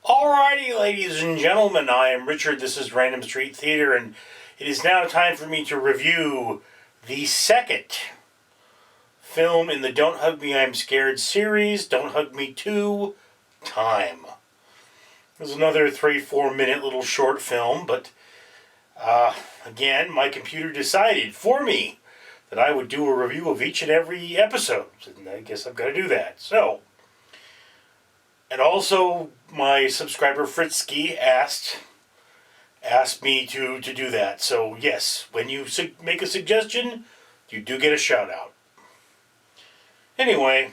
Alrighty, ladies and gentlemen, I am Richard. This is Random Street Theater, and it is now time for me to review the second film in the Don't Hug Me, I'm Scared series, Don't Hug Me 2, Time. This is another 3-4 minute little short film, but again, my computer decided for me that I would do a review of each and every episode, and I guess I've got to do that. So, and also, my subscriber Fritzky asked me to do that. So yes, when you make a suggestion, you do get a shout out. Anyway,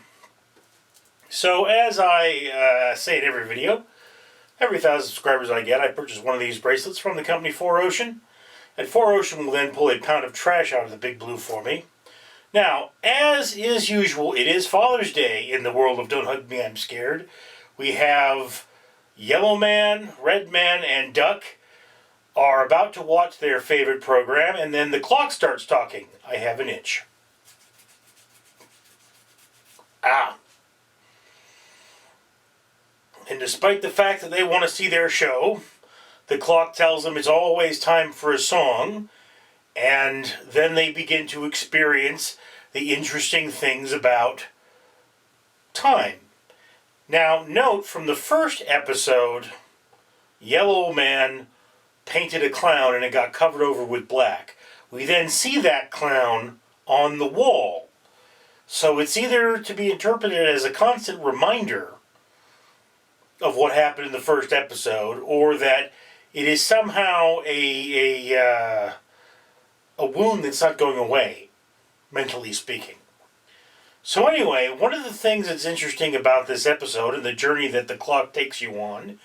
so as I say in every video, every 1,000 subscribers I get, I purchase one of these bracelets from the company 4Ocean. And 4Ocean will then pull a pound of trash out of the Big Blue for me. Now, as is usual, it is Father's Day in the world of Don't Hug Me, I'm Scared. We have Yellow Man, Red Man, and Duck are about to watch their favorite program, and then the clock starts talking. I have an itch. And despite the fact that they want to see their show, the clock tells them it's always time for a song, and then they begin to experience the interesting things about time. Now, note from the first episode, Yellow Man painted a clown and it got covered over with black. We then see that clown on the wall. So it's either to be interpreted as a constant reminder of what happened in the first episode, or that it is somehow a wound that's not going away, mentally speaking. So anyway, one of the things that's interesting about this episode and the journey that the clock takes you on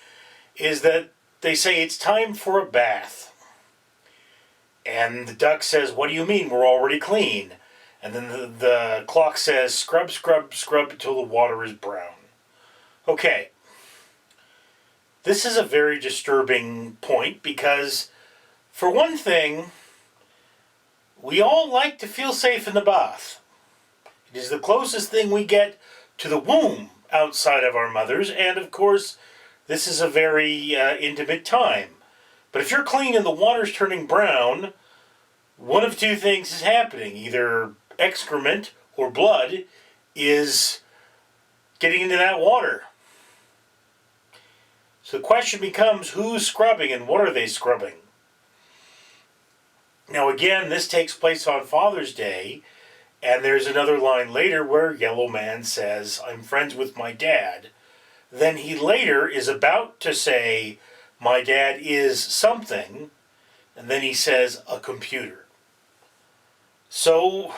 is that they say it's time for a bath. And the duck says, "What do you mean? We're already clean." And then the clock says, "Scrub, scrub, scrub until the water is brown." Okay. This is a very disturbing point because, for one thing, we all like to feel safe in the bath. It is the closest thing we get to the womb outside of our mothers, and of course, this is a very intimate time. But if you're clean and the water's turning brown, one of two things is happening. Either excrement or blood is getting into that water. So the question becomes, who's scrubbing and what are they scrubbing? Now again, this takes place on Father's Day, and there's another line later where Yellow Man says, "I'm friends with my dad." Then he later is about to say, "My dad is something," and then he says, "a computer." So,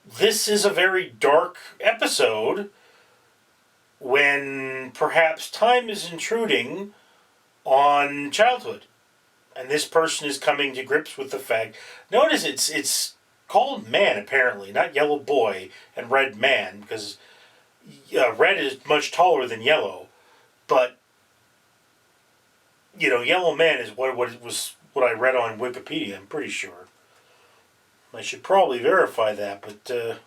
this is a very dark episode when perhaps time is intruding on childhood. And this person is coming to grips with the fact. Notice it's called Man, apparently, not Yellow Boy and Red Man, because Red is much taller than Yellow. But, Yellow Man is what I read on Wikipedia, I'm pretty sure. I should probably verify that, but...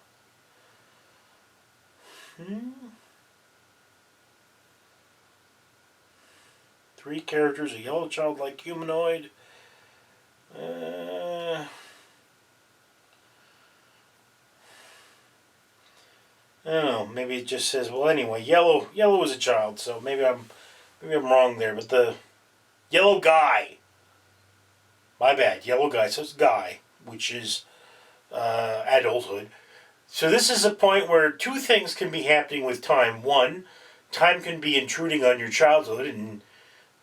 3 characters, a yellow childlike humanoid. Oh, maybe it just says, well, anyway, yellow is a child, so maybe I'm wrong there, but the yellow guy. My bad, yellow guy, so it's guy, which is adulthood. So this is a point where 2 things can be happening with time. One, time can be intruding on your childhood, and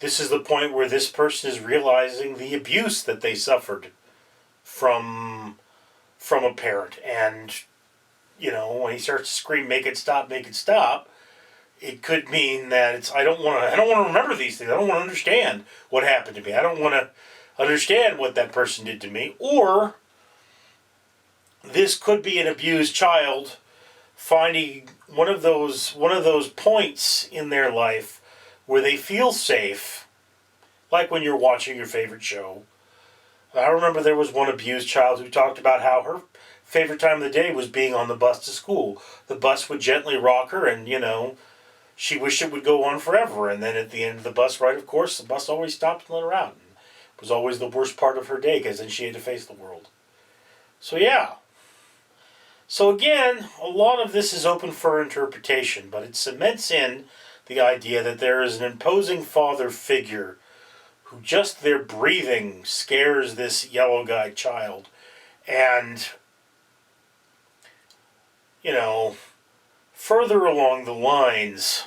this is the point where this person is realizing the abuse that they suffered from a parent. And, when he starts to scream, "Make it stop, it could mean that I don't want to remember these things. I don't want to understand what happened to me. I don't want to understand what that person did to me." Or this could be an abused child finding one of those points in their life where they feel safe, like when you're watching your favorite show. I remember there was one abused child who talked about how her favorite time of the day was being on the bus to school. The bus would gently rock her, and, she wished it would go on forever. And then at the end of the bus ride, of course, the bus always stopped and let her out. And it was always the worst part of her day because then she had to face the world. So yeah. So again, a lot of this is open for interpretation, but it cements in the idea that there is an imposing father figure who just their breathing scares this yellow-eyed child. And, you know, further along the lines,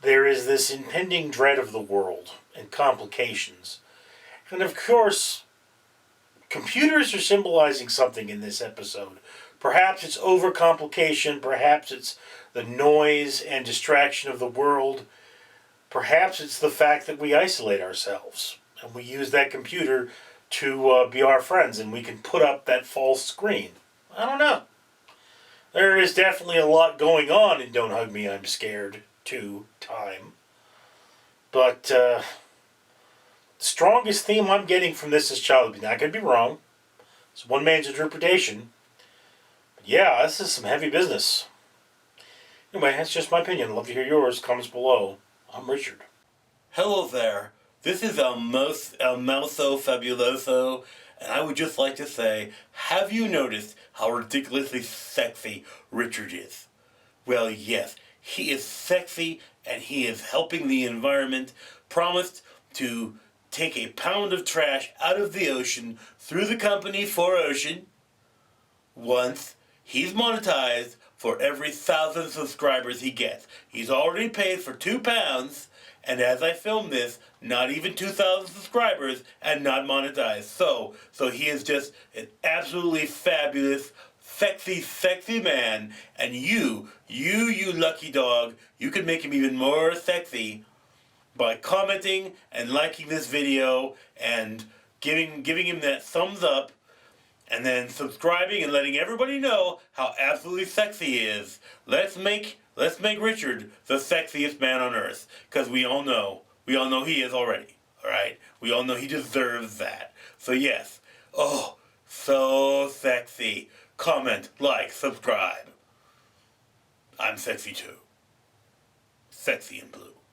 there is this impending dread of the world and complications. And of course, computers are symbolizing something in this episode. Perhaps it's overcomplication, perhaps it's the noise and distraction of the world, perhaps it's the fact that we isolate ourselves and we use that computer to be our friends and we can put up that false screen. I don't know. There is definitely a lot going on in Don't Hug Me, I'm Scared 2 time. But the strongest theme I'm getting from this is child abuse. Now, I could be wrong. It's one man's interpretation. But yeah, this is some heavy business. Anyway, that's just my opinion. I'd love to hear yours. Comments below. I'm Richard. Hello there. This is El Mouso Fabuloso, and I would just like to say, have you noticed how ridiculously sexy Richard is? Well, yes, he is sexy, and he is helping the environment, promised to take a pound of trash out of the ocean through the company 4Ocean. Once he's monetized for every 1,000 subscribers he gets. He's already paid for 2 pounds, and as I film this, not even 2,000 subscribers and not monetized. So he is just an absolutely fabulous, sexy man. And you lucky dog, you can make him even more sexy by commenting and liking this video and giving him that thumbs up, and then subscribing and letting everybody know how absolutely sexy he is. Let's make Richard the sexiest man on earth, because we all know he is already. All right, we all know he deserves that. So yes, oh, so sexy. Comment, like, subscribe. I'm sexy too. Sexy in blue.